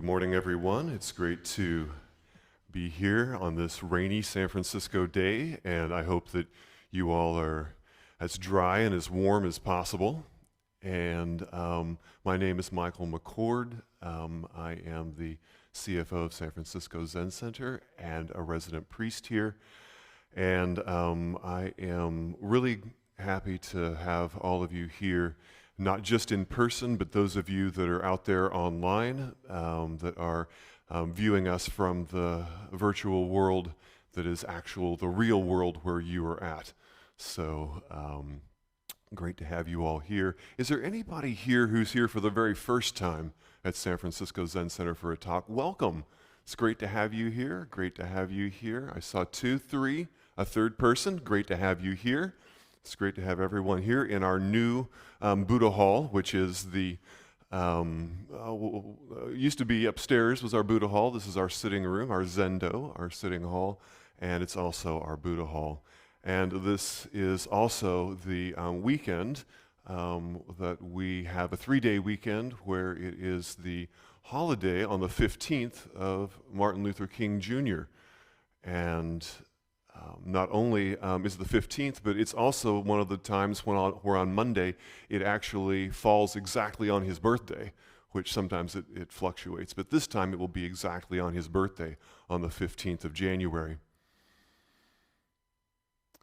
morning, everyone. It's great to be here on this rainy San Francisco day, and I hope that you all are as dry and as warm as possible. And my name is Michael McCord. I am the CFO of San Francisco Zen Center and a resident priest here. And I am really happy to have all of you here, not just in person, but those of you that are out there online that are viewing us from the virtual world that is the real world where you are at. So great to have you all here. Is there anybody here who's here for the very first time at San Francisco Zen Center for a talk? Welcome. It's great to have you here. Great to have you here. I saw 2, 3, a third person. Great to have you here. It's great to have everyone here in our new Buddha Hall, which is the, used to be upstairs was our Buddha Hall. This is our sitting room, our Zendo, our sitting hall, and it's also our Buddha Hall. And this is also the weekend that we have a 3-day weekend where it is the holiday on the 15th of Martin Luther King Jr. And not only is it the 15th, but it's also one of the times where on Monday it actually falls exactly on his birthday, which sometimes it fluctuates. But this time it will be exactly on his birthday on the 15th of January.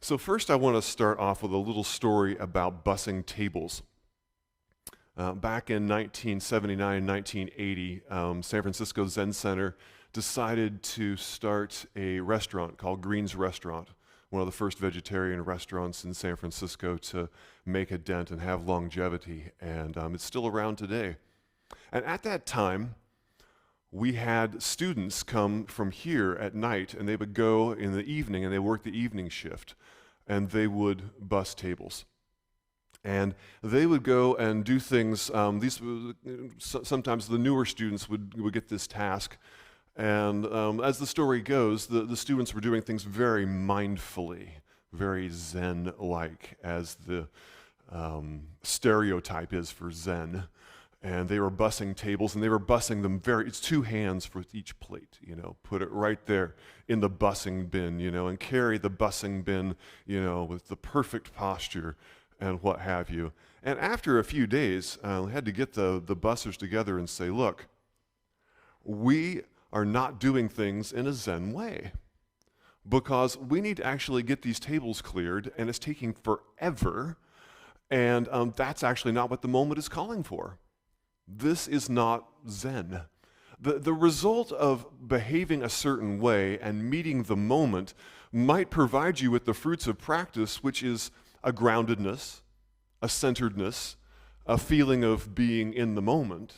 So first I want to start off with a little story about bussing tables. Back in 1979 and 1980, San Francisco Zen Center decided to start a restaurant called Green's Restaurant, one of the first vegetarian restaurants in San Francisco to make a dent and have longevity, and it's still around today. And at that time, we had students come from here at night, and they would go in the evening, and they work the evening shift, and they would bus tables. And they would go and do things, sometimes the newer students would get this task. And as the story goes, the students were doing things very mindfully, very Zen-like, as the stereotype is for Zen. And they were bussing tables, and they were bussing them it's 2 hands for each plate, put it right there in the bussing bin, and carry the bussing bin, with the perfect posture and what have you. And after a few days, I had to get the bussers together and say, look, we are not doing things in a Zen way, because we need to actually get these tables cleared, and it's taking forever, and that's actually not what the moment is calling for. This is not Zen. The result of behaving a certain way and meeting the moment might provide you with the fruits of practice, which is a groundedness, a centeredness, a feeling of being in the moment.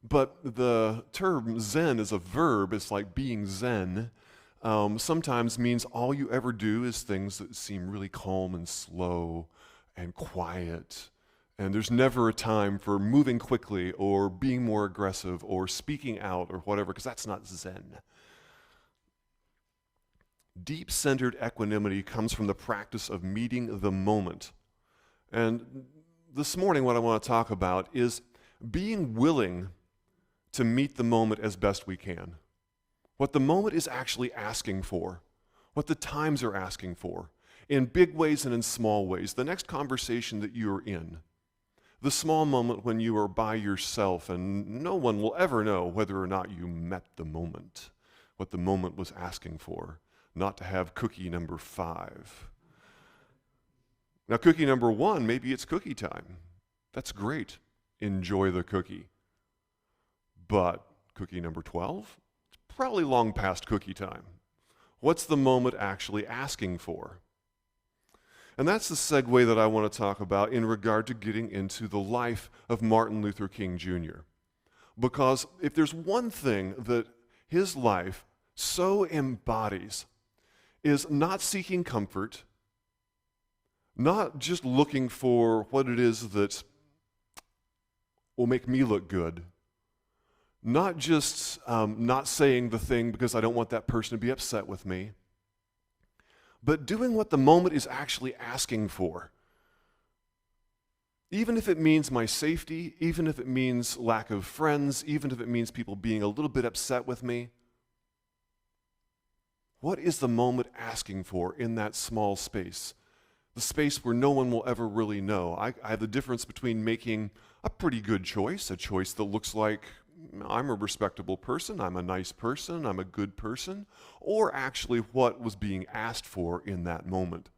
But the term Zen is a verb. It's like being Zen. Sometimes means all you ever do is things that seem really calm and slow and quiet. And there's never a time for moving quickly or being more aggressive or speaking out or whatever, because that's not Zen. Deep-centered equanimity comes from the practice of meeting the moment. And this morning what I want to talk about is being willing to meet the moment as best we can. What the moment is actually asking for, what the times are asking for, in big ways and in small ways. The next conversation that you're in, the small moment when you are by yourself and no one will ever know whether or not you met the moment, what the moment was asking for, not to have cookie number 5. Now, cookie number 1, maybe it's cookie time. That's great. Enjoy the cookie. But cookie number 12? It's probably long past cookie time. What's the moment actually asking for? And that's the segue that I want to talk about in regard to getting into the life of Martin Luther King Jr. Because if there's one thing that his life so embodies, is not seeking comfort, not just looking for what it is that will make me look good, not just not saying the thing because I don't want that person to be upset with me, but doing what the moment is actually asking for. Even if it means my safety, even if it means lack of friends, even if it means people being a little bit upset with me, what is the moment asking for in that small space? The space where no one will ever really know. I have the difference between making a pretty good choice, a choice that looks like I'm a respectable person, I'm a nice person, I'm a good person, or actually what was being asked for in that moment.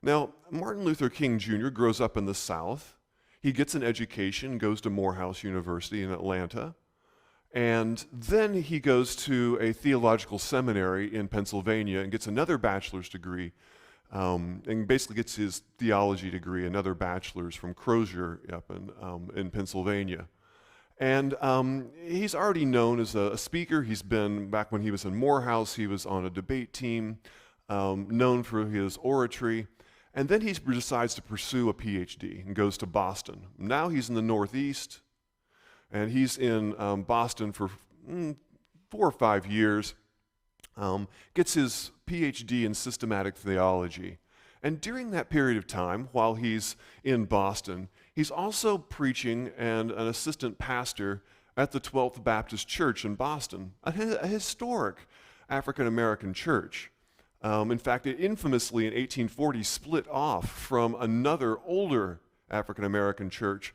Now, Martin Luther King Jr. grows up in the South. He gets an education, goes to Morehouse University in Atlanta, and then he goes to a theological seminary in Pennsylvania and gets another bachelor's degree, and basically gets his theology degree, another bachelor's from Crozier up in Pennsylvania. And he's already known as a speaker. He's been, back when he was in Morehouse, he was on a debate team, known for his oratory. And then he decides to pursue a PhD and goes to Boston. Now he's in the Northeast, and he's in Boston for 4 or 5 years, gets his PhD in systematic theology. And during that period of time, while he's in Boston, he's also preaching and an assistant pastor at the 12th Baptist Church in Boston, a historic African-American church. In fact, it infamously in 1840 split off from another older African-American church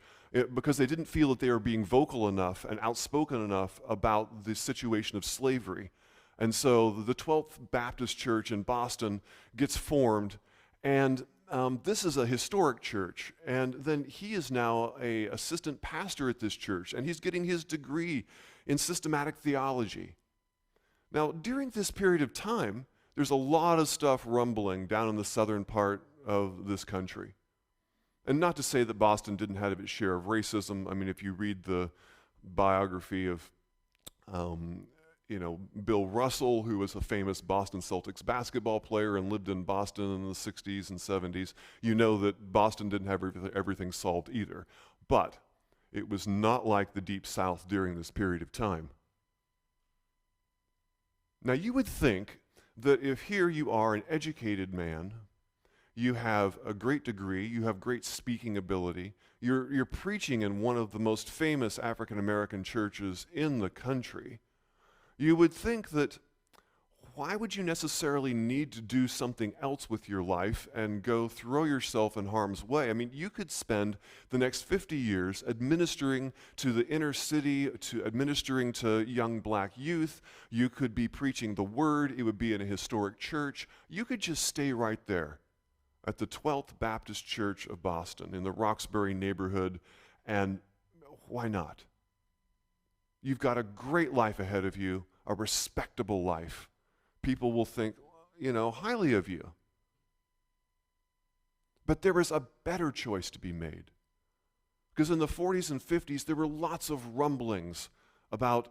because they didn't feel that they were being vocal enough and outspoken enough about the situation of slavery. And so the 12th Baptist Church in Boston gets formed, and this is a historic church. And then he is now an assistant pastor at this church, and he's getting his degree in systematic theology. Now, during this period of time, there's a lot of stuff rumbling down in the southern part of this country. And not to say that Boston didn't have its share of racism. I mean, if you read the biography of, Bill Russell, who was a famous Boston Celtics basketball player and lived in Boston in the 60s and 70s, you know that Boston didn't have everything solved either. But it was not like the Deep South during this period of time. Now, you would think that if here you are an educated man, you have a great degree, you have great speaking ability, you're preaching in one of the most famous African-American churches in the country, you would think that why would you necessarily need to do something else with your life and go throw yourself in harm's way? I mean, you could spend the next 50 years administering to the inner city, administering to young black youth. You could be preaching the word. It would be in a historic church. You could just stay right there at the 12th Baptist Church of Boston in the Roxbury neighborhood, and why not? You've got a great life ahead of you, a respectable life. People will think, highly of you. But there is a better choice to be made. Because in the 40s and 50s, there were lots of rumblings about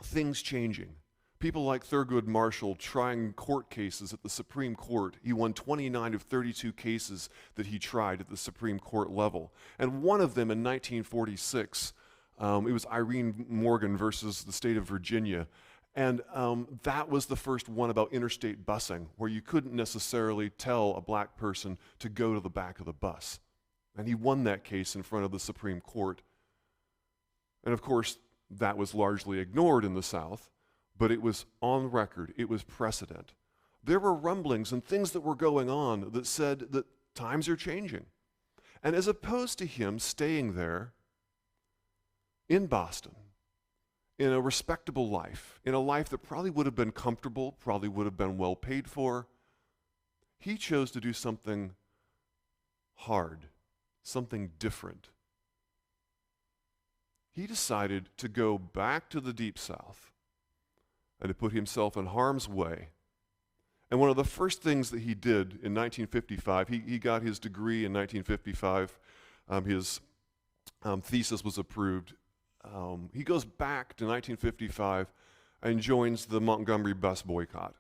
things changing. People like Thurgood Marshall trying court cases at the Supreme Court. He won 29 of 32 cases that he tried at the Supreme Court level. And one of them in 1946, it was Irene Morgan versus the state of Virginia. And that was the first one about interstate busing, where you couldn't necessarily tell a black person to go to the back of the bus. And he won that case in front of the Supreme Court. And of course, that was largely ignored in the South, but it was on record, it was precedent. There were rumblings and things that were going on that said that times are changing. And as opposed to him staying there in Boston, in a respectable life, in a life that probably would have been comfortable, probably would have been well paid for, he chose to do something hard, something different. He decided to go back to the Deep South and to put himself in harm's way. And one of the first things that he did in 1955, he got his degree in 1955. His thesis was approved. He goes back to 1955 and joins the Montgomery bus boycott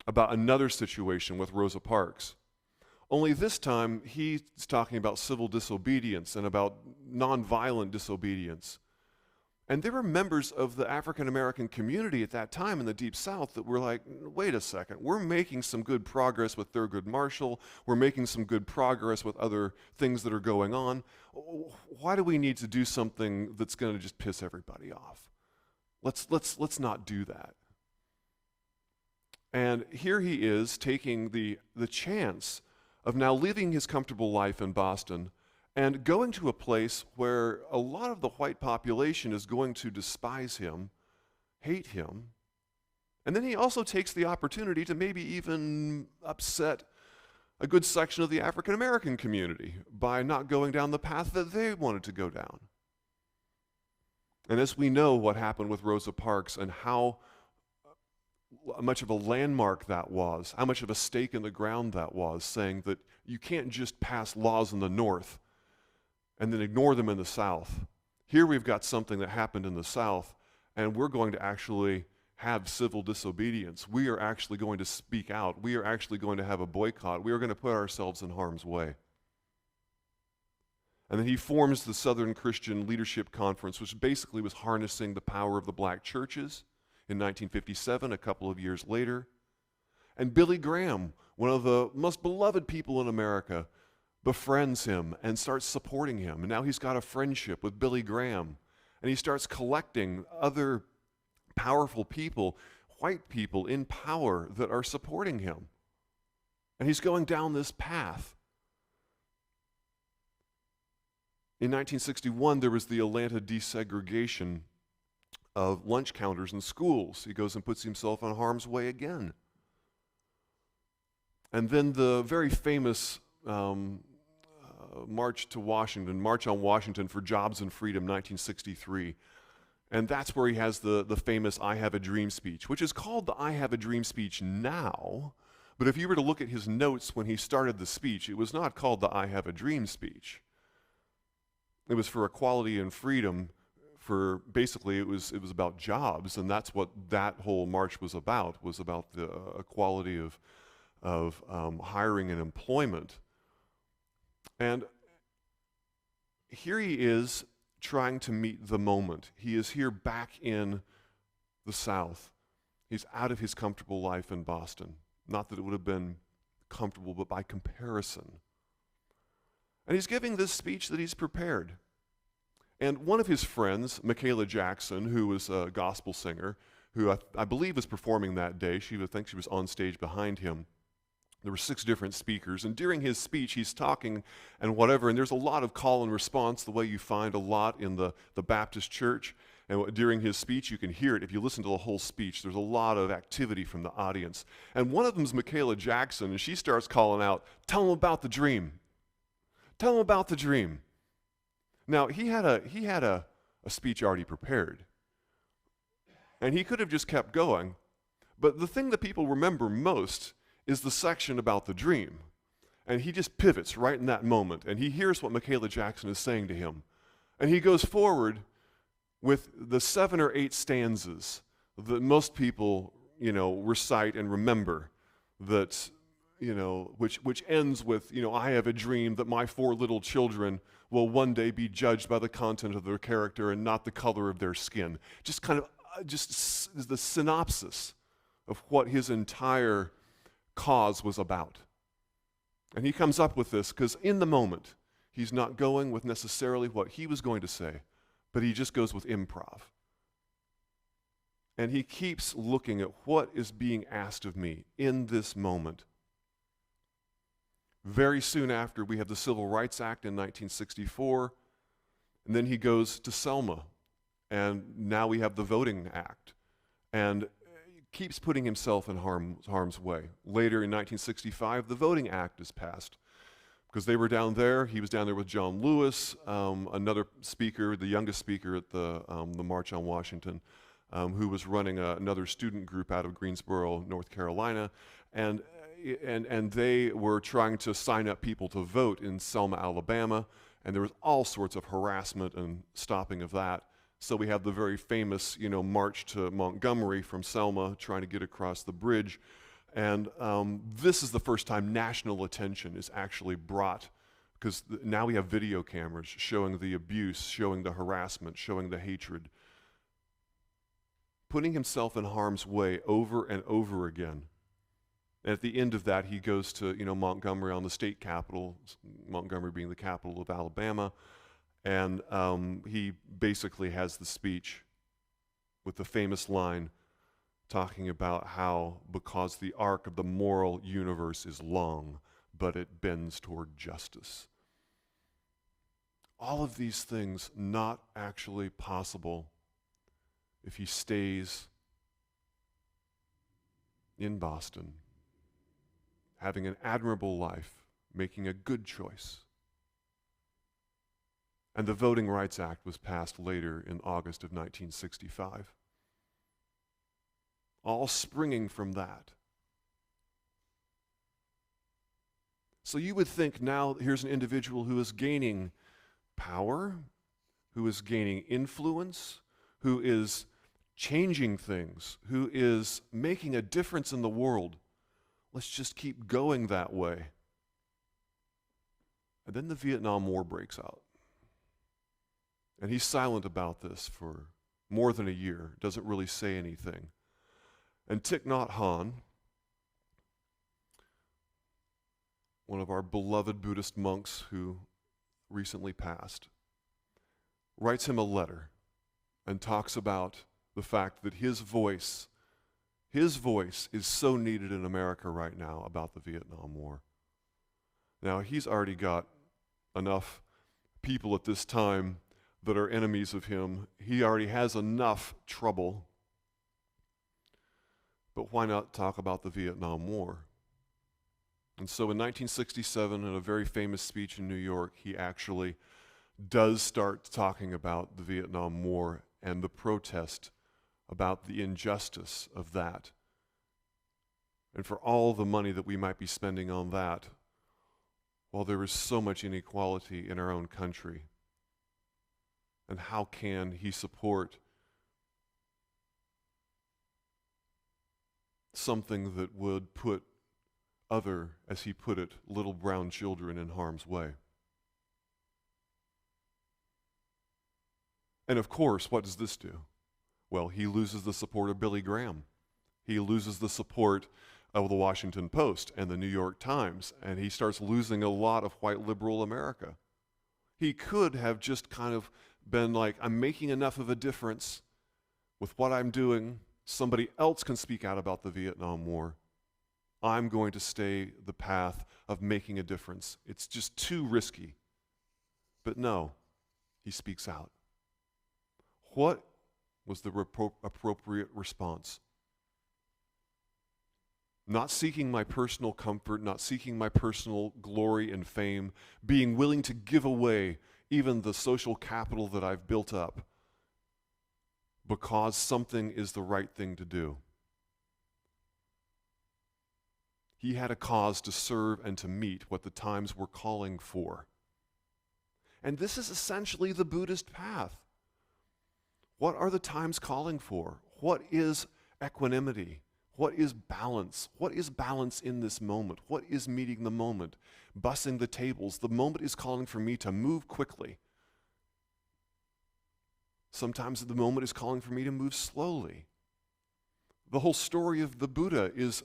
about another situation with Rosa Parks. Only this time he's talking about civil disobedience and about nonviolent disobedience. And there were members of the African American community at that time in the Deep South that were like, wait a second, we're making some good progress with Thurgood Marshall. We're making some good progress with other things that are going on. Why do we need to do something that's going to just piss everybody off? Let's not do that. And here he is taking the chance of now living his comfortable life in Boston and going to a place where a lot of the white population is going to despise him, hate him. And then he also takes the opportunity to maybe even upset a good section of the African American community by not going down the path that they wanted to go down. And as we know what happened with Rosa Parks and how much of a landmark that was, how much of a stake in the ground that was, saying that you can't just pass laws in the North and then ignore them in the South. Here we've got something that happened in the South, and we're going to actually have civil disobedience. We are actually going to speak out. We are actually going to have a boycott. We are going to put ourselves in harm's way. And then he forms the Southern Christian Leadership Conference, which basically was harnessing the power of the black churches in 1957, a couple of years later. And Billy Graham, one of the most beloved people in America, befriends him and starts supporting him. And now he's got a friendship with Billy Graham. And he starts collecting other powerful people, white people in power that are supporting him. And he's going down this path. In 1961, there was the Atlanta desegregation of lunch counters in schools. He goes and puts himself in harm's way again. And then the very famous March on Washington for Jobs and Freedom, 1963. And that's where he has the famous I Have a Dream speech, which is called the I Have a Dream speech now. But if you were to look at his notes when he started the speech, it was not called the I Have a Dream speech. It was for equality and freedom. For basically, it was about jobs, and that's what that whole march was about the equality of hiring and employment. And here he is trying to meet the moment. He is here back in the South. He's out of his comfortable life in Boston. Not that it would have been comfortable, but by comparison. And he's giving this speech that he's prepared. And one of his friends, Michaela Jackson, who was a gospel singer, who I believe was performing that day, I think she was on stage behind him. There were 6 different speakers, and during his speech, he's talking and whatever, and there's a lot of call and response, the way you find a lot in the Baptist church. And during his speech, you can hear it. If you listen to the whole speech, there's a lot of activity from the audience. And one of them is Michaela Jackson, and she starts calling out, "Tell him about the dream. Tell him about the dream." Now, he had a speech already prepared, and he could have just kept going. But the thing that people remember most is the section about the dream. And he just pivots right in that moment, and he hears what Michaela Jackson is saying to him. And he goes forward with the 7 or 8 stanzas that most people, recite and remember, that, which ends with, I have a dream that my 4 little children will one day be judged by the content of their character and not the color of their skin. Just kind of, just the synopsis of what his entire cause was about. And he comes up with this because in the moment, he's not going with necessarily what he was going to say, but he just goes with improv. And he keeps looking at what is being asked of me in this moment. Very soon after, we have the Civil Rights Act in 1964, and then he goes to Selma, and now we have the Voting Act. And keeps putting himself in harm's way. Later in 1965, the Voting Act is passed because they were down there. He was down there with John Lewis, another speaker, the youngest speaker at the March on Washington, who was running another student group out of Greensboro, North Carolina, and they were trying to sign up people to vote in Selma, Alabama, and there was all sorts of harassment and stopping of that. So we have the very famous, march to Montgomery from Selma, trying to get across the bridge. And this is the first time national attention is actually brought, because now we have video cameras showing the abuse, showing the harassment, showing the hatred putting himself in harm's way over and over again. And at the end of that, he goes to, Montgomery on the state capital, Montgomery being the capital of Alabama, and he basically has the speech with the famous line talking about how, because the arc of the moral universe is long, but it bends toward justice. All of these things not actually possible if he stays in Boston, having an admirable life, making a good choice. And the Voting Rights Act was passed later in August of 1965. All springing from that. So you would think now here's an individual who is gaining power, who is gaining influence, who is changing things, who is making a difference in the world. Let's just keep going that way. And then the Vietnam War breaks out. And he's silent about this for more than a year, doesn't really say anything. And Thich Nhat Hanh, one of our beloved Buddhist monks who recently passed, writes him a letter and talks about the fact that his voice is so needed in America right now about the Vietnam War. Now, he's already got enough people at this time that are enemies of him. He already has enough trouble. But why not talk about the Vietnam War? And so in 1967, in a very famous speech in New York, he actually does start talking about the Vietnam War and the protest about the injustice of that. And for all the money that we might be spending on that, while there is so much inequality in our own country, and how can he support something that would put other, as he put it, little brown children in harm's way? And of course, what does this do? Well, he loses the support of Billy Graham. He loses the support of the Washington Post and the New York Times, and he starts losing a lot of white liberal America. He could have just kind of been like, I'm making enough of a difference with what I'm doing. Somebody else can speak out about the Vietnam War. I'm going to stay the path of making a difference. It's just too risky. But no, he speaks out. What was the appropriate response? Not seeking my personal comfort, not seeking my personal glory and fame, being willing to give away even the social capital that I've built up because something is the right thing to do. He had a cause to serve and to meet what the times were calling for. And this is essentially the Buddhist path. What are the times calling for? What is equanimity? What is balance? What is balance in this moment? What is meeting the moment? Bussing the tables. The moment is calling for me to move quickly. Sometimes the moment is calling for me to move slowly. The whole story of the Buddha is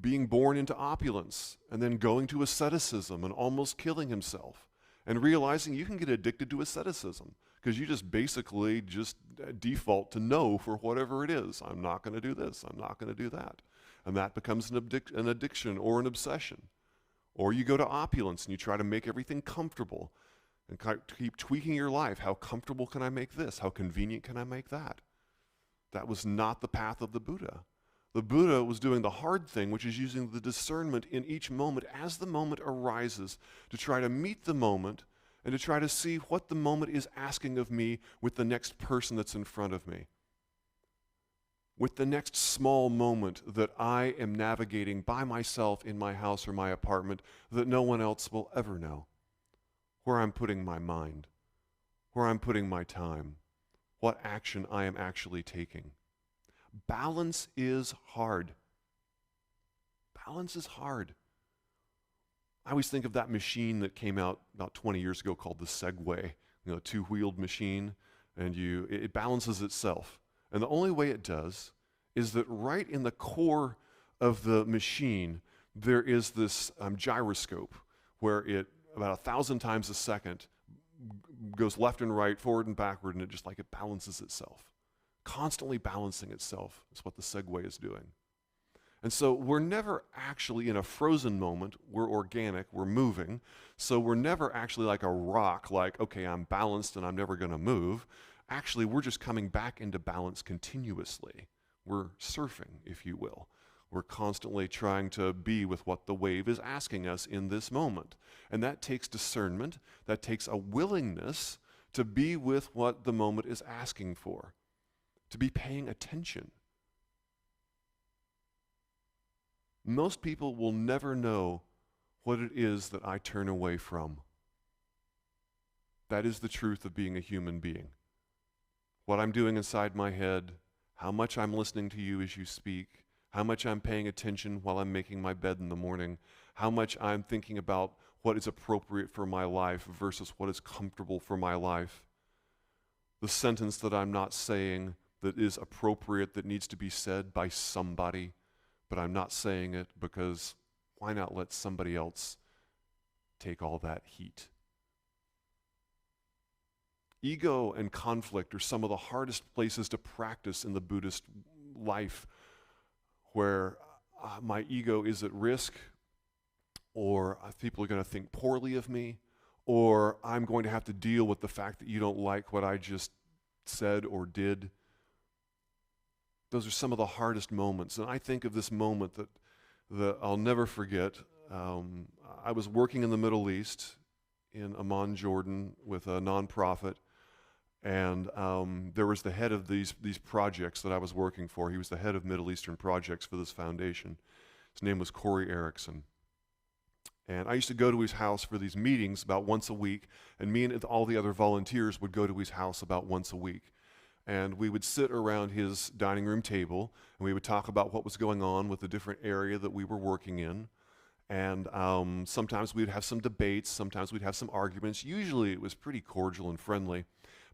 being born into opulence and then going to asceticism and almost killing himself and realizing you can get addicted to asceticism because you just basically just default to no for whatever it is. I'm not going to do this. I'm not going to do that. And that becomes an addiction or an obsession. Or you go to opulence and you try to make everything comfortable and keep tweaking your life. How comfortable can I make this? How convenient can I make that? That was not the path of the Buddha. The Buddha was doing the hard thing, which is using the discernment in each moment as the moment arises to try to meet the moment and to try to see what the moment is asking of me with the next person that's in front of me. With the next small moment that I am navigating by myself in my house or my apartment that no one else will ever know. Where I'm putting my mind, where I'm putting my time, what action I am actually taking. Balance is hard. Balance is hard. I always think of that machine that came out about 20 years ago called the Segway, a two-wheeled machine, and it balances itself. And the only way it does is that right in the core of the machine, there is this gyroscope where it, about 1,000 times a second, goes left and right, forward and backward, and it balances itself. Constantly balancing itself is what the Segway is doing. And so we're never actually in a frozen moment. We're organic, we're moving. So we're never actually like a rock, like, okay, I'm balanced and I'm never going to move. Actually, we're just coming back into balance continuously. We're surfing, if you will. We're constantly trying to be with what the wave is asking us in this moment. And that takes discernment. That takes a willingness to be with what the moment is asking for, to be paying attention. Most people will never know what it is that I turn away from. That is the truth of being a human being. What I'm doing inside my head, how much I'm listening to you as you speak, how much I'm paying attention while I'm making my bed in the morning, how much I'm thinking about what is appropriate for my life versus what is comfortable for my life. The sentence that I'm not saying that is appropriate, that needs to be said by somebody, but I'm not saying it because why not let somebody else take all that heat? Ego and conflict are some of the hardest places to practice in the Buddhist life, where my ego is at risk, or people are going to think poorly of me, or I'm going to have to deal with the fact that you don't like what I just said or did. Those are some of the hardest moments. And I think of this moment that I'll never forget. I was working in the Middle East, in Amman, Jordan, with a nonprofit. And there was the head of these projects that I was working for. He was the head of Middle Eastern projects for this foundation. His name was Corey Erickson. And I used to go to his house for these meetings about once a week. And me and all the other volunteers would go to his house about once a week. And we would sit around his dining room table, and we would talk about what was going on with the different area that we were working in. And sometimes we'd have some debates, sometimes we'd have some arguments. Usually it was pretty cordial and friendly.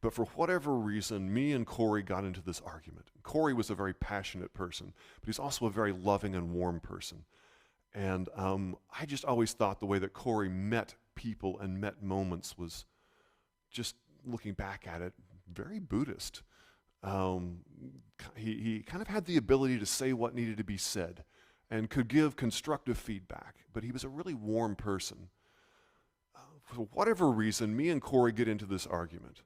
But for whatever reason, me and Corey got into this argument. Corey was a very passionate person, but he's also a very loving and warm person. And I just always thought the way that Corey met people and met moments was, just looking back at it, very Buddhist. He kind of had the ability to say what needed to be said and could give constructive feedback, but he was a really warm person. For whatever reason, me and Corey get into this argument,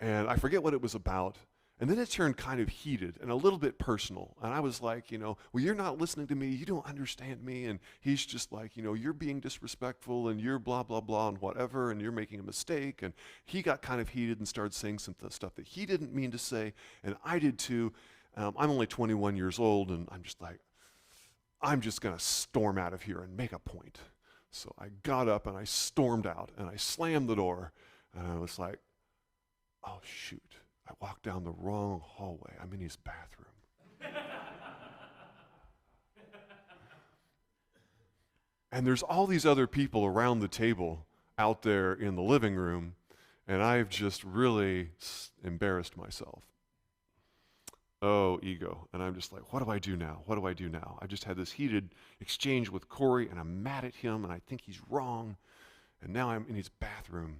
and I forget what it was about, and then it turned kind of heated and a little bit personal, and I was like, well, you're not listening to me, you don't understand me, and he's just like, you're being disrespectful, and you're blah, blah, blah, and whatever, and you're making a mistake, and he got kind of heated and started saying some stuff that he didn't mean to say, and I did too. I'm only 21 years old, and I'm just like, I'm just going to storm out of here and make a point. So I got up, and I stormed out, and I slammed the door, and I was like, oh, shoot. I walked down the wrong hallway. I'm in his bathroom. And there's all these other people around the table out there in the living room, and I've just really embarrassed myself. Oh, ego. And I'm just like, what do I do now? What do I do now? I just had this heated exchange with Corey, and I'm mad at him, and I think he's wrong, and now I'm in his bathroom.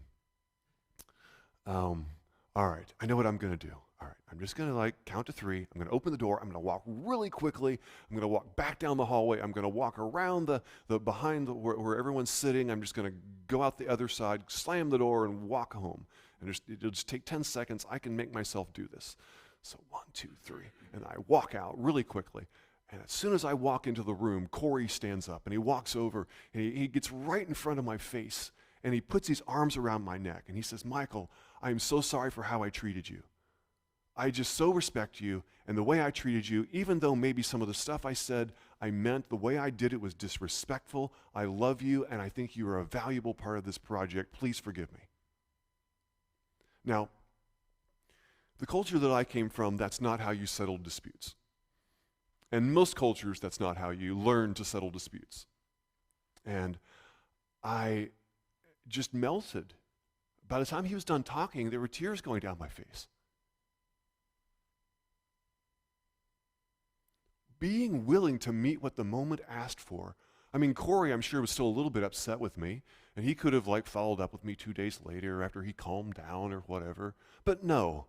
All right, I know what I'm going to do. All right, I'm just going to count to 3. I'm going to open the door. I'm going to walk really quickly. I'm going to walk back down the hallway. I'm going to walk around the behind where everyone's sitting. I'm just going to go out the other side, slam the door, and walk home. And it'll just take 10 seconds. I can make myself do this. So 1, 2, 3, and I walk out really quickly. And as soon as I walk into the room, Corey stands up, and he walks over, and he gets right in front of my face, and he puts his arms around my neck, and he says, Michael, I am so sorry for how I treated you. I just so respect you and the way I treated you, even though maybe some of the stuff I said I meant, the way I did it was disrespectful. I love you, and I think you are a valuable part of this project. Please forgive me. Now, the culture that I came from, that's not how you settle disputes. And most cultures, that's not how you learn to settle disputes. And I just melted. By the time he was done talking, there were tears going down my face. being willing to meet what the moment asked for. I mean, Corey, I'm sure, was still a little bit upset with me, and he could have followed up with me 2 days later after he calmed down or whatever. But no,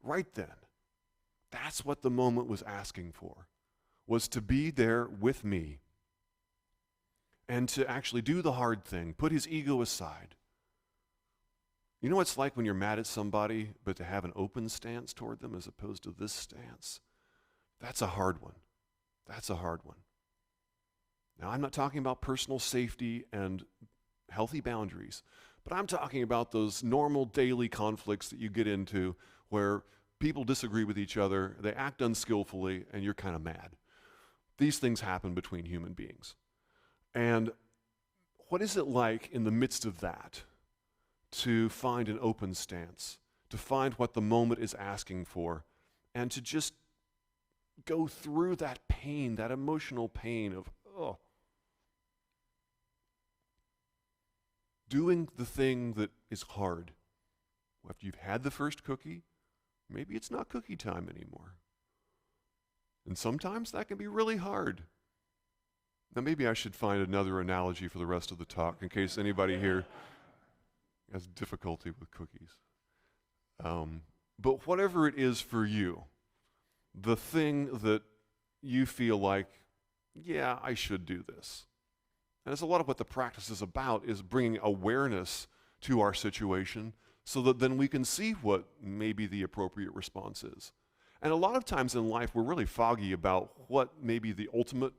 right then, that's what the moment was asking for, was to be there with me and to actually do the hard thing, put his ego aside. You know what it's like when you're mad at somebody, but to have an open stance toward them as opposed to this stance? That's a hard one. That's a hard one. Now, I'm not talking about personal safety and healthy boundaries, but I'm talking about those normal daily conflicts that you get into where people disagree with each other, they act unskillfully, and you're kind of mad. These things happen between human beings. And what is it like in the midst of that to find an open stance, to find what the moment is asking for, and to just go through that pain, that emotional pain of, doing the thing that is hard. After you've had the first cookie, maybe it's not cookie time anymore. And sometimes that can be really hard. Now maybe I should find another analogy for the rest of the talk in case anybody here has difficulty with cookies. But whatever it is for you, the thing that you feel like, yeah, I should do this. And that's a lot of what the practice is about, is bringing awareness to our situation so that then we can see what maybe the appropriate response is. And a lot of times in life, we're really foggy about what maybe the ultimate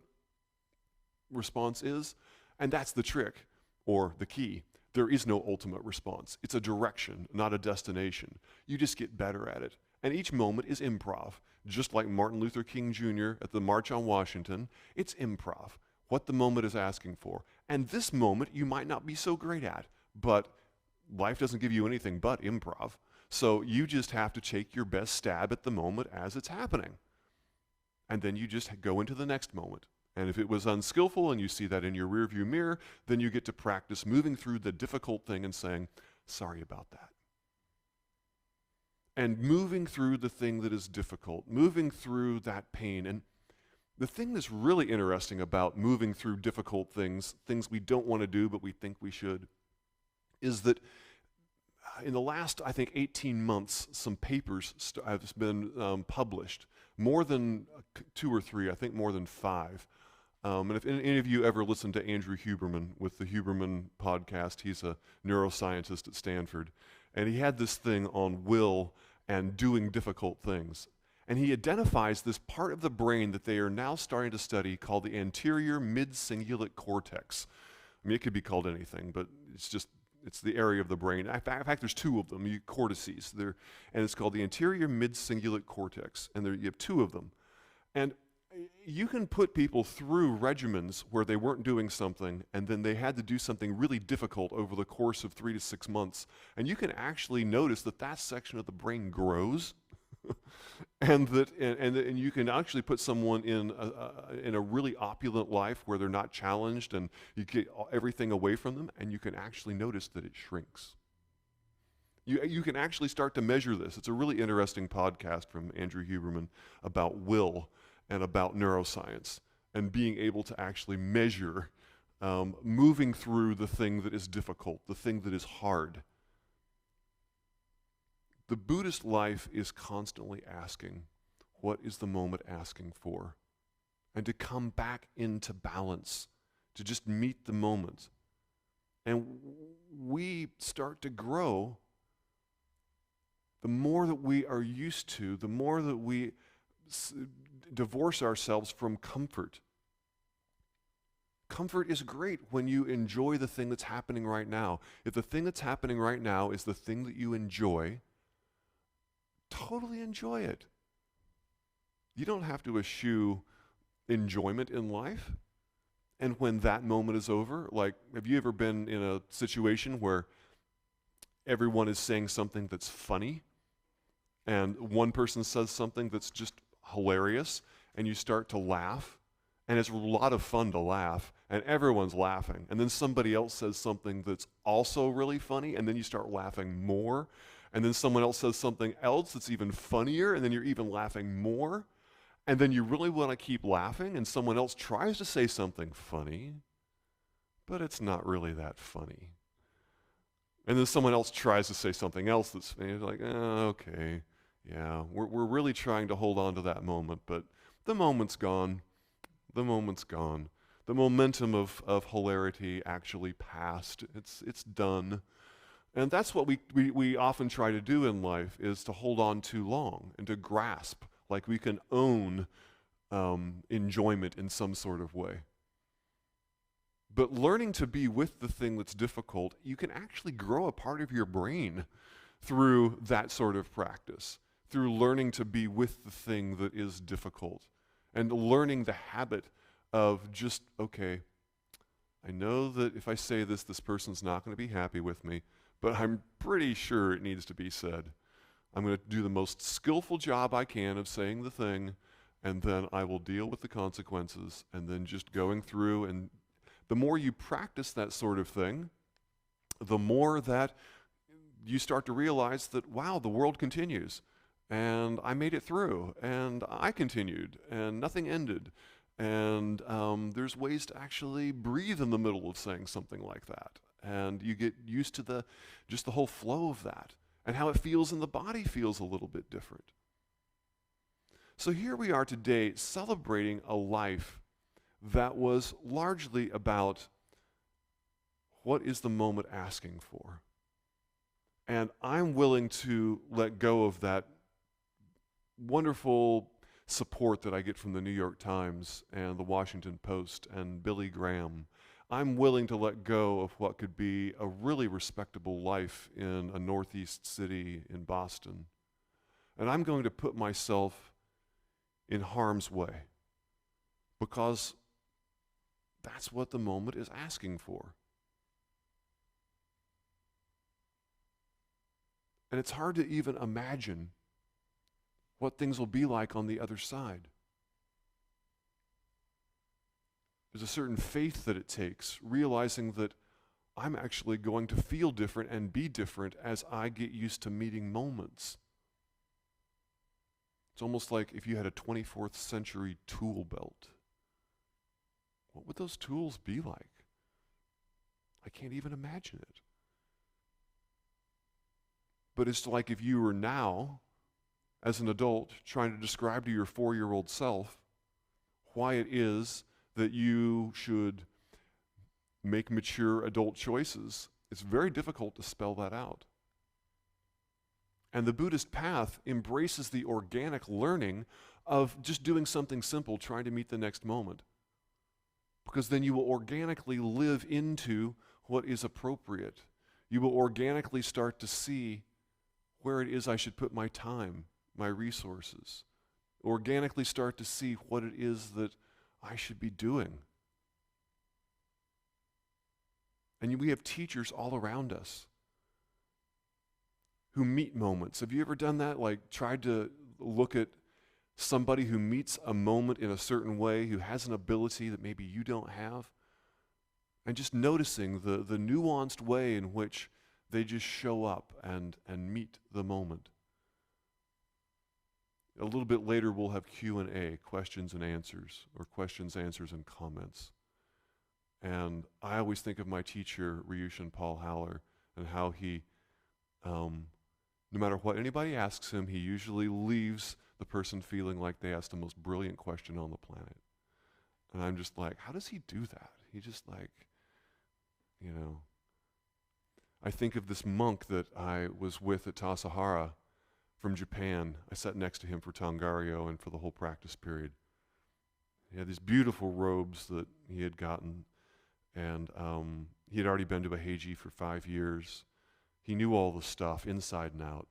response is, and that's the trick, or the key. There is no ultimate response. It's a direction, not a destination. You just get better at it. And each moment is improv. Just like Martin Luther King Jr. at the March on Washington, it's improv, what the moment is asking for. And this moment you might not be so great at, but life doesn't give you anything but improv. So you just have to take your best stab at the moment as it's happening. And then you just go into the next moment. And if it was unskillful and you see that in your rearview mirror, then you get to practice moving through the difficult thing and saying, sorry about that. And moving through the thing that is difficult, moving through that pain. And the thing that's really interesting about moving through difficult things, things we don't want to do but we think we should, is that in the last, I think, 18 months, some papers have been published, more than 2 or 3, I think more than 5. And if any of you ever listened to Andrew Huberman with the Huberman podcast, he's a neuroscientist at Stanford, and he had this thing on will and doing difficult things. And he identifies this part of the brain that they are now starting to study called the anterior mid-cingulate cortex. I mean, it could be called anything, but it's the area of the brain. In fact, there's 2 of them, cortices, and it's called the anterior mid-cingulate cortex, and you have 2 of them. And you can put people through regimens where they weren't doing something, and then they had to do something really difficult over the course of 3 to 6 months, and you can actually notice that section of the brain grows, and you can actually put someone in a really opulent life where they're not challenged, and you get everything away from them, and you can actually notice that it shrinks. You can actually start to measure this. It's a really interesting podcast from Andrew Huberman about will and about neuroscience and being able to actually measure moving through the thing that is difficult, the thing that is hard. The Buddhist life is constantly asking, what is the moment asking for? And to come back into balance, to just meet the moment. And we start to grow the more that we are used to, the more that we divorce ourselves from comfort. Comfort is great when you enjoy the thing that's happening right now. If the thing that's happening right now is the thing that you enjoy, totally enjoy it. You don't have to eschew enjoyment in life. And when that moment is over, have you ever been in a situation where everyone is saying something that's funny, and one person says something that's just hilarious, and you start to laugh, and it's a lot of fun to laugh, and everyone's laughing, and then somebody else says something that's also really funny, and then you start laughing more, and then someone else says something else that's even funnier, and then you're even laughing more, And then you really want to keep laughing, and someone else tries to say something funny, but it's not really that funny. And then someone else tries to say something else that's funny. It's like, okay, yeah, we're really trying to hold on to that moment, but the moment's gone. The moment's gone. The momentum of hilarity actually passed. It's done. And that's what we often try to do in life, is to hold on too long and to grasp like we can own enjoyment in some sort of way. But learning to be with the thing that's difficult, you can actually grow a part of your brain through that sort of practice, through learning to be with the thing that is difficult and learning the habit of just, okay, I know that if I say this, this person's not going to be happy with me, but I'm pretty sure it needs to be said. I'm going to do the most skillful job I can of saying the thing, and then I will deal with the consequences, and then just going through. And the more you practice that sort of thing, the more that you start to realize that, wow, the world continues, and I made it through, and I continued, and nothing ended. And there's ways to actually breathe in the middle of saying something like that. And you get used to just the whole flow of that. And how it feels in the body feels a little bit different. So here we are today celebrating a life that was largely about what is the moment asking for. And I'm willing to let go of that wonderful support that I get from the New York Times and the Washington Post and Billy Graham. I'm willing to let go of what could be a really respectable life in a northeast city in Boston. And I'm going to put myself in harm's way because that's what the moment is asking for. And it's hard to even imagine what things will be like on the other side. There's a certain faith that it takes, realizing that I'm actually going to feel different and be different as I get used to meeting moments. It's almost like if you had a 24th century tool belt. What would those tools be like? I can't even imagine it. But it's like if you were now, as an adult, trying to describe to your 4-year-old self why it is that you should make mature adult choices. It's very difficult to spell that out. And the Buddhist path embraces the organic learning of just doing something simple, trying to meet the next moment. Because then you will organically live into what is appropriate. You will organically start to see where it is I should put my time, my resources. Organically start to see what it is that I should be doing. And we have teachers all around us who meet moments. Have you ever done that? Like tried to look at somebody who meets a moment in a certain way, who has an ability that maybe you don't have, and just noticing the nuanced way in which they just show up and meet the moment. A little bit later, we'll have Q&A, questions and answers, or questions, answers, and comments. And I always think of my teacher, Ryushin Paul Haller, and how he, no matter what anybody asks him, he usually leaves the person feeling like they asked the most brilliant question on the planet. And I'm just like, how does he do that? He just like, I think of this monk that I was with at Tassajara from Japan. I sat next to him for Tangario and for the whole practice period. He had these beautiful robes that he had gotten, and he had already been to a Heiji for 5 years. He knew all the stuff inside and out.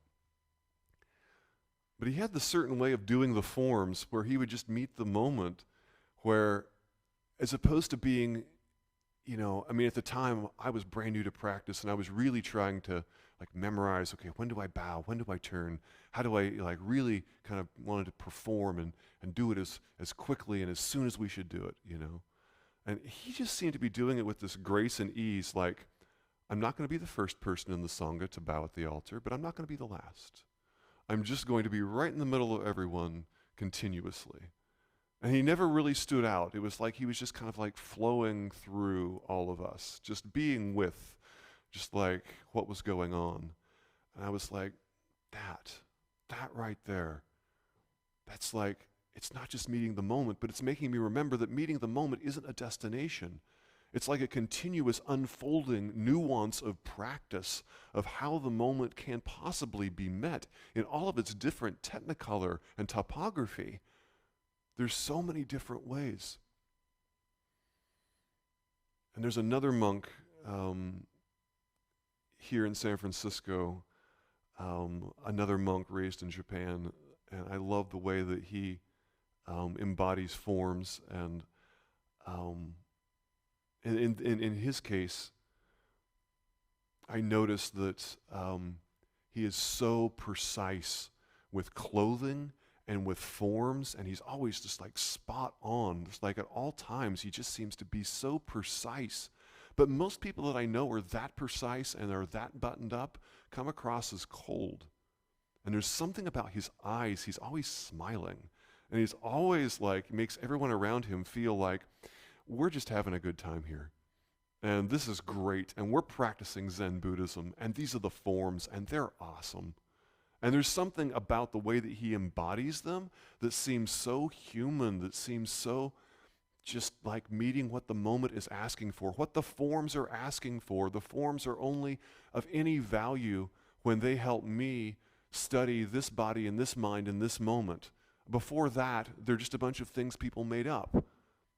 But he had this certain way of doing the forms where he would just meet the moment where, as opposed to being, at the time I was brand new to practice and I was really trying to memorize, okay, when do I bow? When do I turn? How do I really kind of wanted to perform and do it as quickly and as soon as we should do it, And he just seemed to be doing it with this grace and ease, like, I'm not going to be the first person in the Sangha to bow at the altar, but I'm not going to be the last. I'm just going to be right in the middle of everyone continuously. And he never really stood out. It was like he was just kind of like flowing through all of us, just being with, just like what was going on. And I was like, that right there, that's like, it's not just meeting the moment, but it's making me remember that meeting the moment isn't a destination. It's like a continuous unfolding nuance of practice of how the moment can possibly be met in all of its different technicolor and topography. There's so many different ways. And there's another monk here in San Francisco, another monk raised in Japan, and I love the way that he embodies forms. And in his case, I noticed that he is so precise with clothing and with forms, and he's always just like spot on. Just like at all times, he just seems to be so precise. But most people that I know are that precise and are that buttoned up come across as cold. And there's something about his eyes. He's always smiling. And he's always like, makes everyone around him feel like, we're just having a good time here. And this is great. And we're practicing Zen Buddhism. And these are the forms, and they're awesome. And there's something about the way that he embodies them that seems so human, that seems so just like meeting what the moment is asking for, what the forms are asking for. The forms are only of any value when they help me study this body and this mind in this moment. Before that, they're just a bunch of things people made up.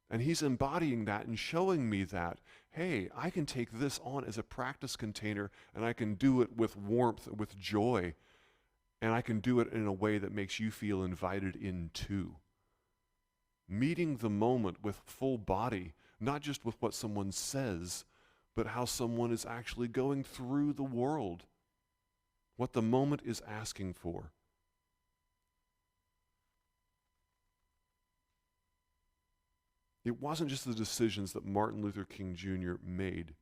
And he's embodying that and showing me that, hey, I can take this on as a practice container, and I can do it with warmth, with joy. And I can do it in a way that makes you feel invited in too. Meeting the moment with full body, not just with what someone says, but how someone is actually going through the world, what the moment is asking for. It wasn't just the decisions that Martin Luther King Jr. made.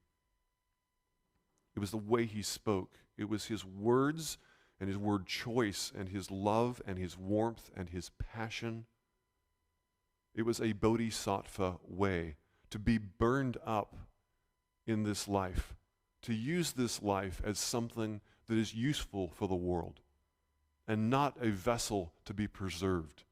It was the way he spoke. It was his words and his word choice and his love and his warmth and his passion. It was a bodhisattva way to be burned up in this life, to use this life as something that is useful for the world and not a vessel to be preserved.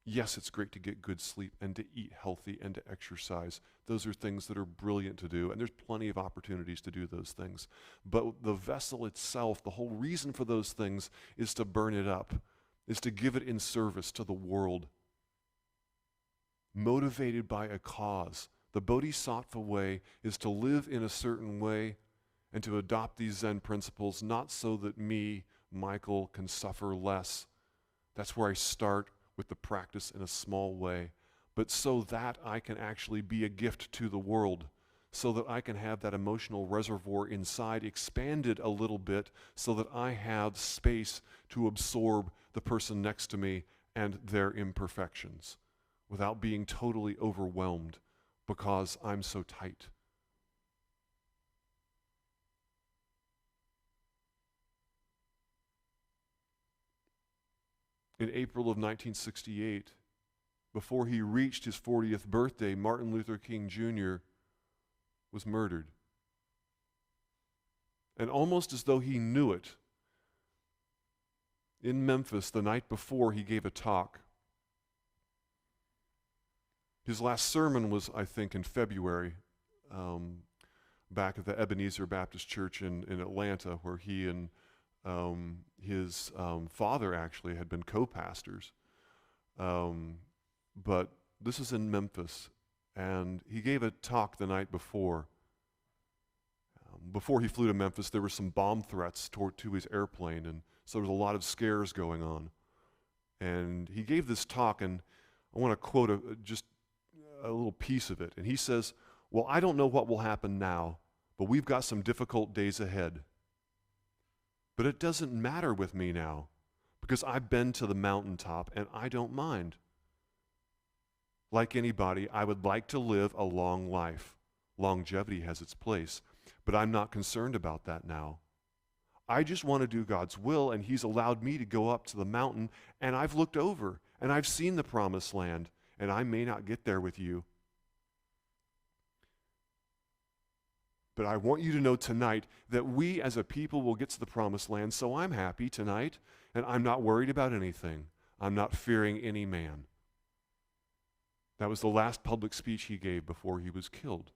Yes, it's great to get good sleep and to eat healthy and to exercise. Those are things that are brilliant to do, and there's plenty of opportunities to do those things. But the vessel itself, the whole reason for those things is to burn it up, is to give it in service to the world, motivated by a cause. The bodhisattva way is to live in a certain way and to adopt these Zen principles, not so that me, Michael, can suffer less. That's where I start with the practice in a small way, but so that I can actually be a gift to the world, so that I can have that emotional reservoir inside expanded a little bit, so that I have space to absorb the person next to me and their imperfections without being totally overwhelmed because I'm so tight. In April of 1968, before he reached his 40th birthday, Martin Luther King Jr. was murdered. And almost as though he knew it, in Memphis the night before he gave a talk. His last sermon was, I think, in February, back at the Ebenezer Baptist Church in Atlanta, where he and his father actually had been co-pastors. But this is in Memphis, and he gave a talk the night before. Before he flew to Memphis, there were some bomb threats to his airplane, and so there was a lot of scares going on. And he gave this talk, and I want to quote just a little piece of it. And he says, "Well, I don't know what will happen now, but we've got some difficult days ahead. But it doesn't matter with me now, because I've been to the mountaintop and I don't mind. Like anybody, I would like to live a long life. Longevity has its place, but I'm not concerned about that now. I just want to do God's will, and He's allowed me to go up to the mountain, and I've looked over, and I've seen the promised land, and I may not get there with you. But I want you to know tonight that we as a people will get to the promised land, so I'm happy tonight, and I'm not worried about anything. I'm not fearing any man. That was the last public speech he gave before he was killed.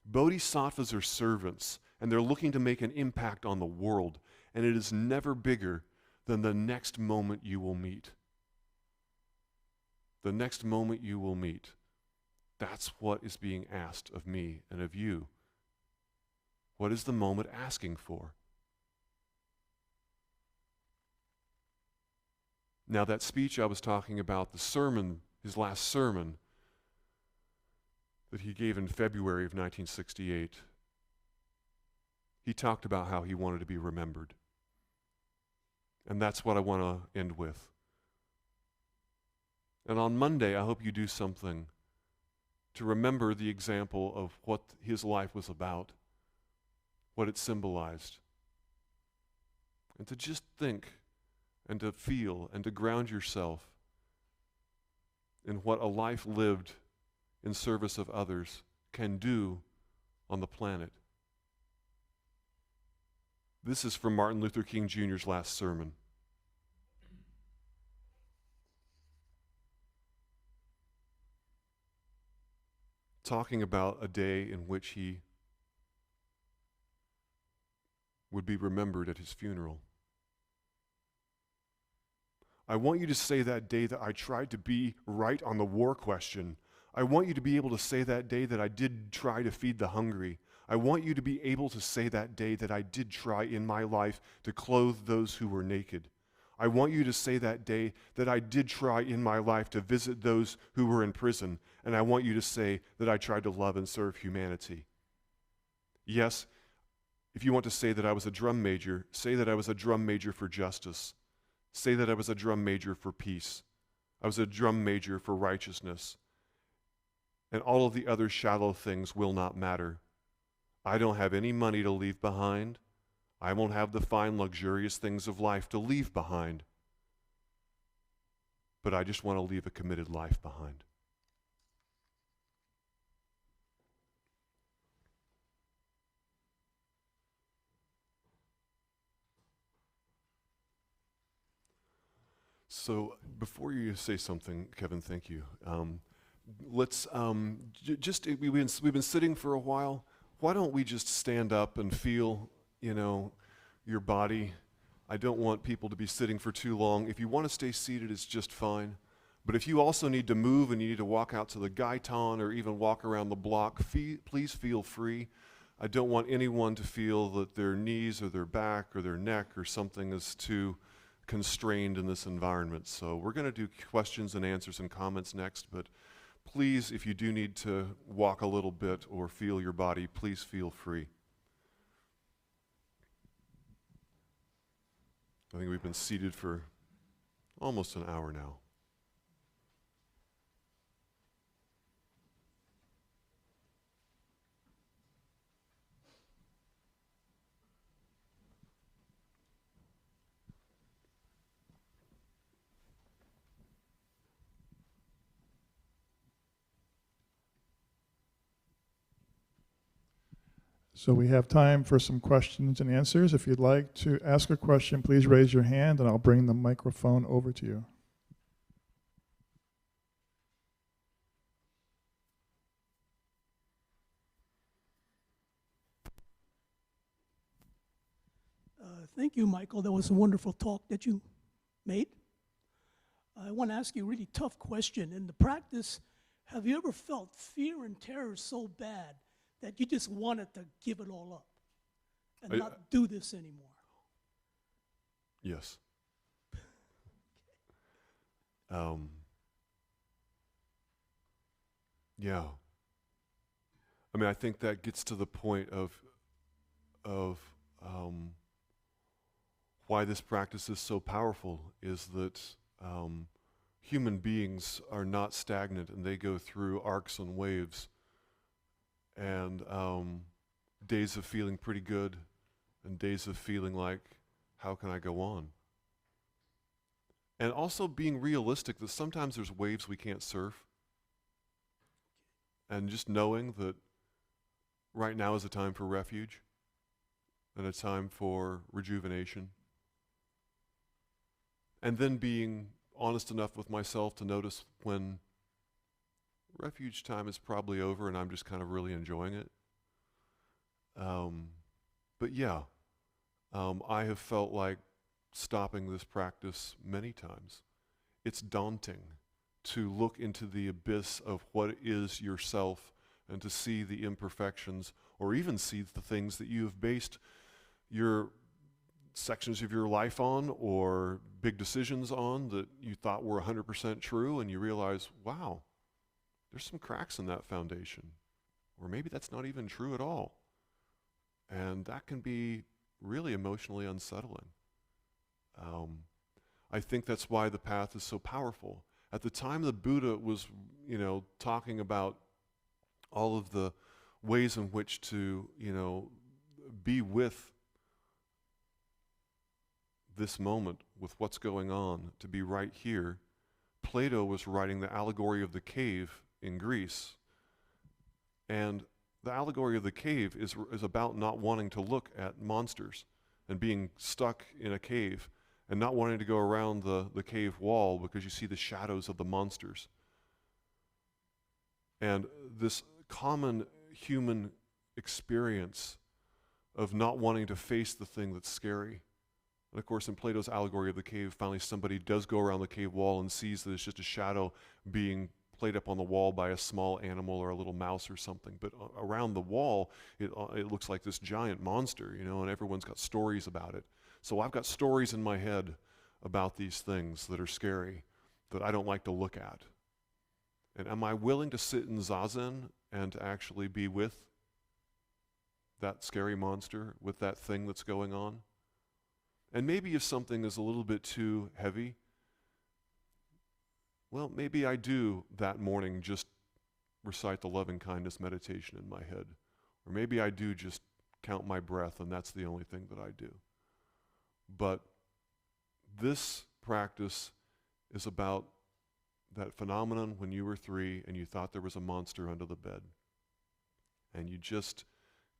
Bodhisattvas are servants, and they're looking to make an impact on the world, and it is never bigger than the next moment you will meet. The next moment you will meet. That's what is being asked of me and of you. What is the moment asking for? Now, that speech I was talking about, the sermon, his last sermon that he gave in February of 1968, he talked about how he wanted to be remembered. And that's what I want to end with. And on Monday, I hope you do something to remember the example of what his life was about, what it symbolized, and to just think and to feel and to ground yourself in what a life lived in service of others can do on the planet. This is from Martin Luther King Jr.'s last sermon. Talking about a day in which he would be remembered at his funeral. I want you to say that day that I tried to be right on the war question. I want you to be able to say that day that I did try to feed the hungry. I want you to be able to say that day that I did try in my life to clothe those who were naked. I want you to say that day that I did try in my life to visit those who were in prison. And I want you to say that I tried to love and serve humanity. Yes, if you want to say that I was a drum major, say that I was a drum major for justice. Say that I was a drum major for peace. I was a drum major for righteousness. And all of the other shallow things will not matter. I don't have any money to leave behind. I won't have the fine, luxurious things of life to leave behind. But I just want to leave a committed life behind. So before you say something, Kevin, thank you. Let's we've been sitting for a while. Why don't we just stand up and feel, your body? I don't want people to be sitting for too long. If you want to stay seated, it's just fine. But if you also need to move and you need to walk out to the Gaitan or even walk around the block, please feel free. I don't want anyone to feel that their knees or their back or their neck or something is too constrained in this environment. So we're going to do questions and answers and comments next, but please, if you do need to walk a little bit or feel your body, please feel free. I think we've been seated for almost an hour now. So we have time for some questions and answers. If you'd like to ask a question, please raise your hand and I'll bring the microphone over to you. Thank you, Michael. That was a wonderful talk that you made. I want to ask you a really tough question. In the practice, have you ever felt fear and terror so bad that you just wanted to give it all up and not do this anymore? Yes. Yeah. I mean, I think that gets to the point of why this practice is so powerful, is that human beings are not stagnant and they go through arcs and waves and days of feeling pretty good and days of feeling like, how can I go on? And also being realistic that sometimes there's waves we can't surf. And just knowing that right now is a time for refuge and a time for rejuvenation. And then being honest enough with myself to notice when refuge time is probably over and I'm just kind of really enjoying it. But yeah, I have felt like stopping this practice many times. It's daunting to look into the abyss of what is yourself and to see the imperfections or even see the things that you have based your sections of your life on or big decisions on that you thought were 100% true, and you realize, wow, there's some cracks in that foundation. Or maybe that's not even true at all. And that can be really emotionally unsettling. I think that's why the path is so powerful. At the time the Buddha was, talking about all of the ways in which to, be with this moment, with what's going on, to be right here, Plato was writing the allegory of the cave in Greece. And the allegory of the cave is about not wanting to look at monsters and being stuck in a cave and not wanting to go around the cave wall because you see the shadows of the monsters. And this common human experience of not wanting to face the thing that's scary. And of course, in Plato's allegory of the cave, finally somebody does go around the cave wall and sees that it's just a shadow being played up on the wall by a small animal or a little mouse or something. But around the wall, it looks like this giant monster, and everyone's got stories about it. So I've got stories in my head about these things that are scary, that I don't like to look at. And am I willing to sit in zazen and to actually be with that scary monster, with that thing that's going on? And maybe if something is a little bit too heavy, well, maybe I do that morning just recite the loving kindness meditation in my head. Or maybe I do just count my breath and that's the only thing that I do. But this practice is about that phenomenon when you were 3 and you thought there was a monster under the bed. And you just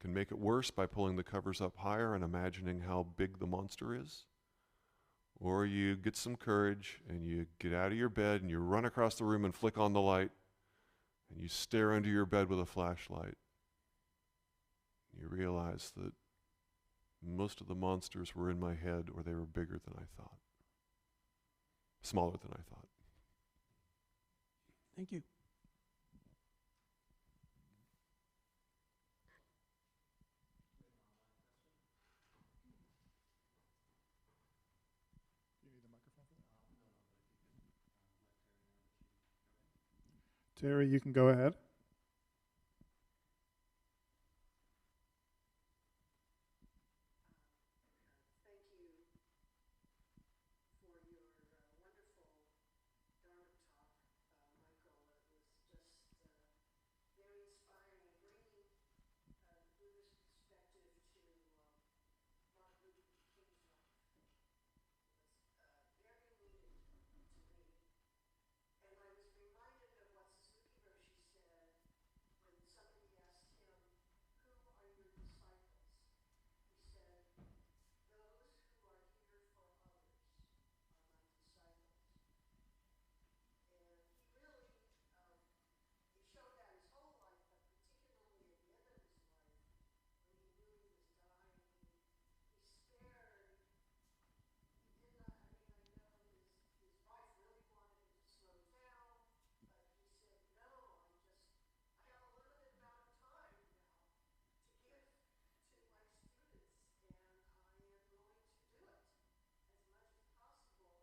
can make it worse by pulling the covers up higher and imagining how big the monster is. Or you get some courage and you get out of your bed and you run across the room and flick on the light and you stare under your bed with a flashlight. You realize that most of the monsters were in my head, or they were bigger than I thought. Smaller than I thought. Thank you. Do you need the microphone for that? Terry, you can go ahead. Thank you for your wonderful Dharma talk, Michael. It was just very inspiring and bringing the Buddhist perspective to Martin Luther King's life. It was very needed to me. And I was reminded of what Suzuki Roshi said when somebody asked him, "Who are your disciples?" He said, "Those who are here for others are my disciples." And he really, he showed that his whole life, but particularly at the end of his life, when he knew he was dying, he spared, he did not, I mean, I know his wife really wanted him to slow down, but he said, "No, I have a limited amount of time now to give to my students, and I am willing to do it as much as possible."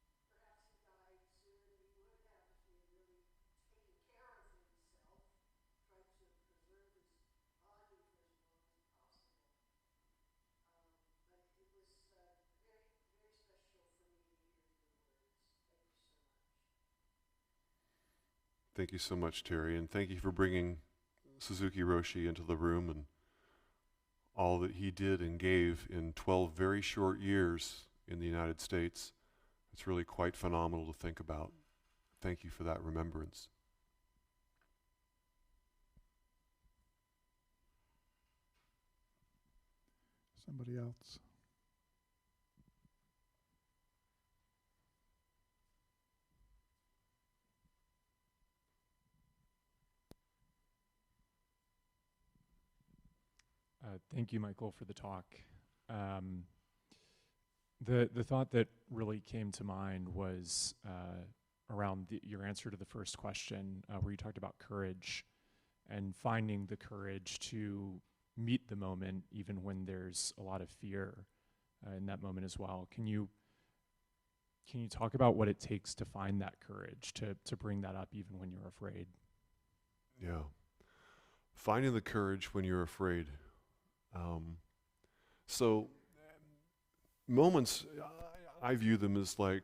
And perhaps he died sooner than he would have if he had really taken care of himself, tried to preserve his body for as long as possible. But it was very, very special for me to hear your words. Thank you so much. Thank you so much, Terry, and thank you for bringing Suzuki Roshi into the room and all that he did and gave in 12 very short years in the United States It's really quite phenomenal to think about. Thank you for that remembrance. Somebody else. Thank you, Michael, for the talk. The thought that really came to mind was around your answer to the first question, where you talked about courage and finding the courage to meet the moment even when there's a lot of fear in that moment as well. Can you talk about what it takes to find that courage, to bring that up even when you're afraid? Yeah. Finding the courage when you're afraid. So moments, I view them as like,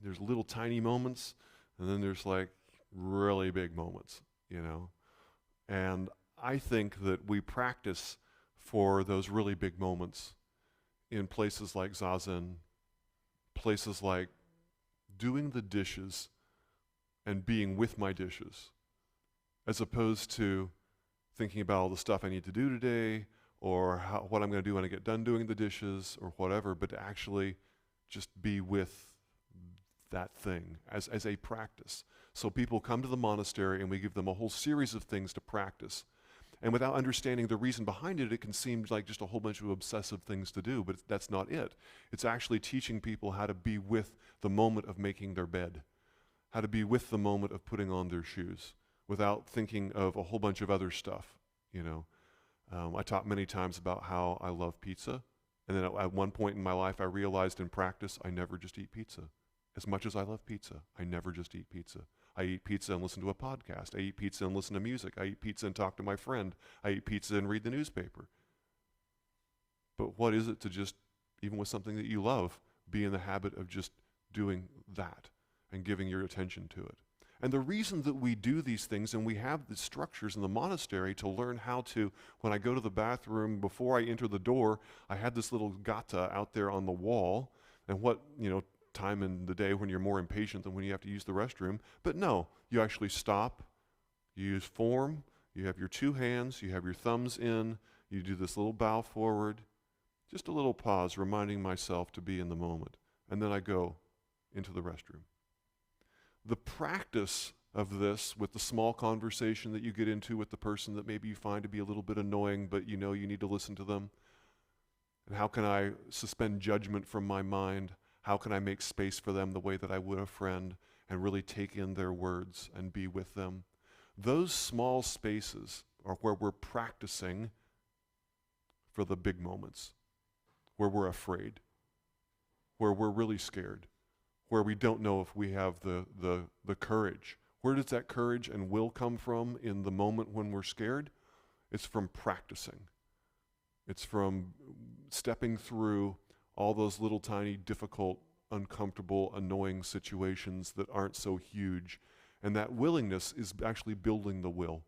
there's little tiny moments, and then there's like really big moments, you know? And I think that we practice for those really big moments in places like Zazen, places like doing the dishes and being with my dishes, as opposed to thinking about all the stuff I need to do today, or what I'm going to do when I get done doing the dishes, or whatever, but to actually just be with that thing as a practice. So people come to the monastery and we give them a whole series of things to practice. And without understanding the reason behind it, it can seem like just a whole bunch of obsessive things to do, but that's not it. It's actually teaching people how to be with the moment of making their bed, how to be with the moment of putting on their shoes, without thinking of a whole bunch of other stuff, you know. I talked many times about how I love pizza, and then at one point in my life I realized in practice I never just eat pizza. As much as I love pizza, I never just eat pizza. I eat pizza and listen to a podcast. I eat pizza and listen to music. I eat pizza and talk to my friend. I eat pizza and read the newspaper. But what is it to just, even with something that you love, be in the habit of just doing that and giving your attention to it? And the reason that we do these things, and we have the structures in the monastery to learn how to, when I go to the bathroom, before I enter the door, I had this little gata out there on the wall, and what, you know, time in the day when you're more impatient than when you have to use the restroom. But no, you actually stop, you use form, you have your two hands, you have your thumbs in, you do this little bow forward, just a little pause, reminding myself to be in the moment. And then I go into the restroom. The practice of this with the small conversation that you get into with the person that maybe you find to be a little bit annoying, but you know you need to listen to them. And how can I suspend judgment from my mind? How can I make space for them the way that I would a friend, and really take in their words and be with them? Those small spaces are where we're practicing for the big moments, where we're afraid, where we're really scared, where we don't know if we have the courage. Where does that courage and will come from in the moment when we're scared? It's from practicing. It's from stepping through all those little tiny, difficult, uncomfortable, annoying situations that aren't so huge. And that willingness is actually building the will.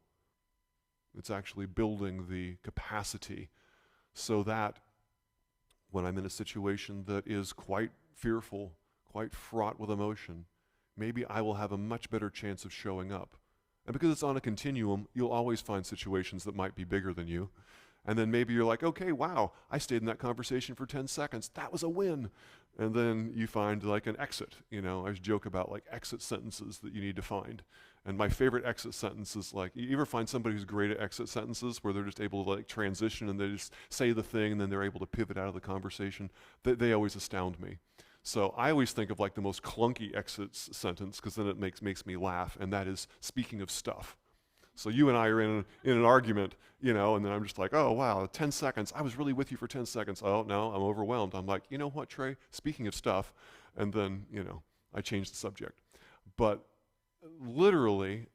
It's actually building the capacity so that when I'm in a situation that is quite fearful, quite fraught with emotion, maybe I will have a much better chance of showing up. And because it's on a continuum, you'll always find situations that might be bigger than you. And then maybe you're like, okay, wow, I stayed in that conversation for 10 seconds. That was a win. And then you find like an exit. You know, I always joke about like exit sentences that you need to find. And my favorite exit sentence is like, you ever find somebody who's great at exit sentences where they're just able to like transition and they just say the thing and then they're able to pivot out of the conversation? They always astound me. So I always think of like the most clunky exit sentence, because then it makes me laugh, and that is, speaking of stuff. So you and I are in an argument, you know, and then I'm just like, oh, wow, 10 seconds. I was really with you for 10 seconds. Oh, no, I'm overwhelmed. I'm like, you know what, Trey? Speaking of stuff. And then, you know, I changed the subject. But literally,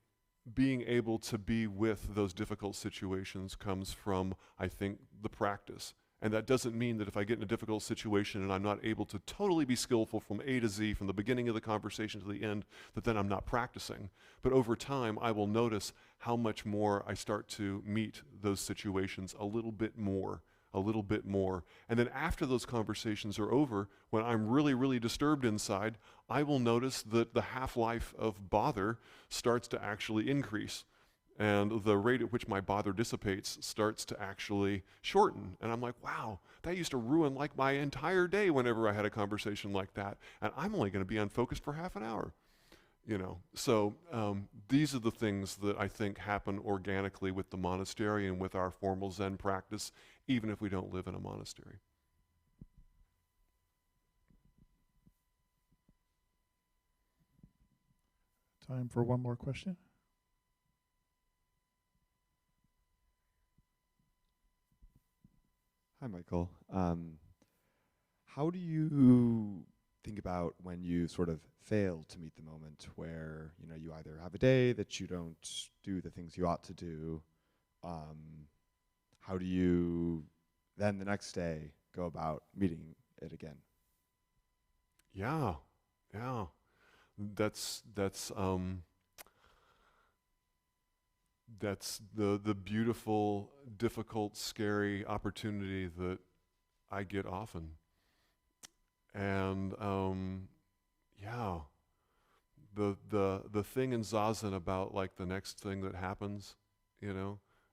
being able to be with those difficult situations comes from, I think, the practice. And that doesn't mean that if I get in a difficult situation and I'm not able to totally be skillful from A to Z, from the beginning of the conversation to the end, that then I'm not practicing. But over time, I will notice how much more I start to meet those situations a little bit more a little bit more. And then after those conversations are over, when I'm really, really disturbed inside, I will notice that the half-life of bother starts to actually increase. And the rate at which my bother dissipates starts to actually shorten. And I'm like, wow, that used to ruin like my entire day whenever I had a conversation like that. And I'm only going to be unfocused for half an hour. So these are the things that I think happen organically with the monastery and with our formal Zen practice, even if we don't live in a monastery. Time for one more question. Hi, Michael. How do you think about when you sort of fail to meet the moment where, you either have a day that you don't do the things you ought to do? How do you then the next day go about meeting it again? Yeah. That's the beautiful, difficult, scary opportunity that I get often. And the thing in Zazen about like the next thing that happens,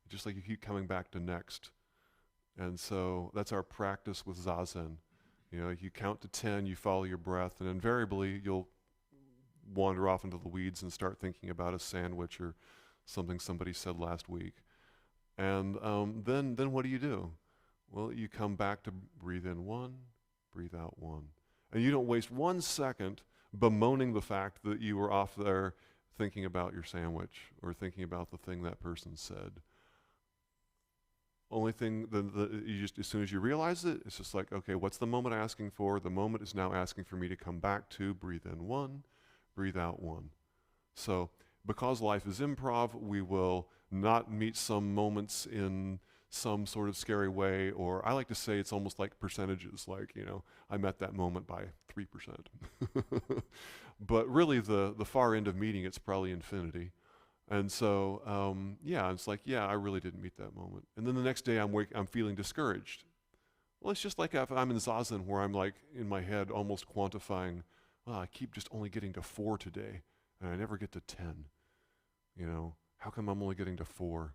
just like you keep coming back to next. And so that's our practice with Zazen. You count to 10, you follow your breath, and invariably you'll wander off into the weeds and start thinking about a sandwich or something somebody said last week. And then what do? Well, you come back to breathe in 1, breathe out 1. And you don't waste 1 second bemoaning the fact that you were off there thinking about your sandwich or thinking about the thing that person said. Only thing, you just, as soon as you realize it, it's just like, okay, what's the moment asking for? The moment is now asking for me to come back to breathe in 1, breathe out 1. So because life is improv, we will not meet some moments in some sort of scary way, or I like to say it's almost like percentages, like, I met that moment by 3%. But really the far end of meeting, it's probably infinity. And so, it's like, I really didn't meet that moment. And then the next day I'm feeling discouraged. Well, it's just like if I'm in Zazen where I'm like in my head almost quantifying, I keep just only getting to 4 today and I never get to 10. How come I'm only getting to 4?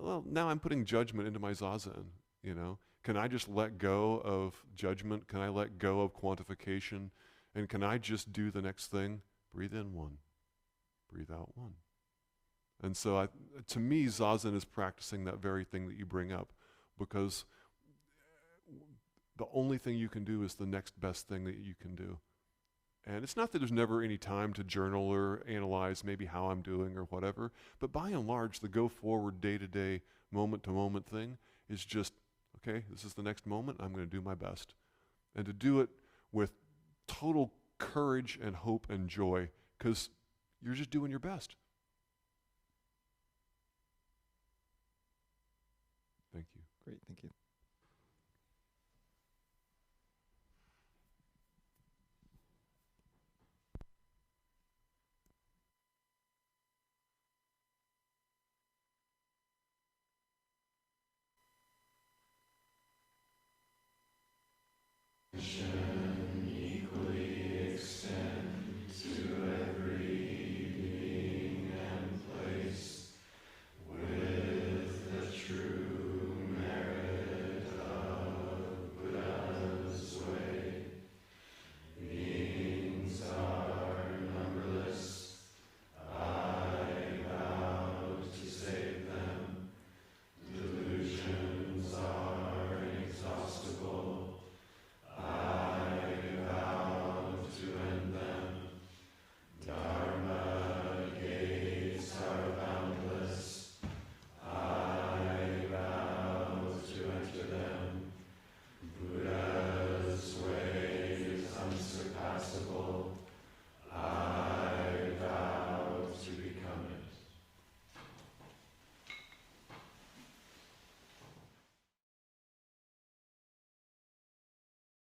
Well, now I'm putting judgment into my Zazen, Can I just let go of judgment? Can I let go of quantification? And can I just do the next thing? Breathe in 1. Breathe out 1. And so to me, Zazen is practicing that very thing that you bring up, because the only thing you can do is the next best thing that you can do. And it's not that there's never any time to journal or analyze maybe how I'm doing or whatever, but by and large, the go forward day-to-day, moment-to-moment thing is just, okay, this is the next moment, I'm going to do my best. And to do it with total courage and hope and joy, because you're just doing your best. Thank you. Great, thank you.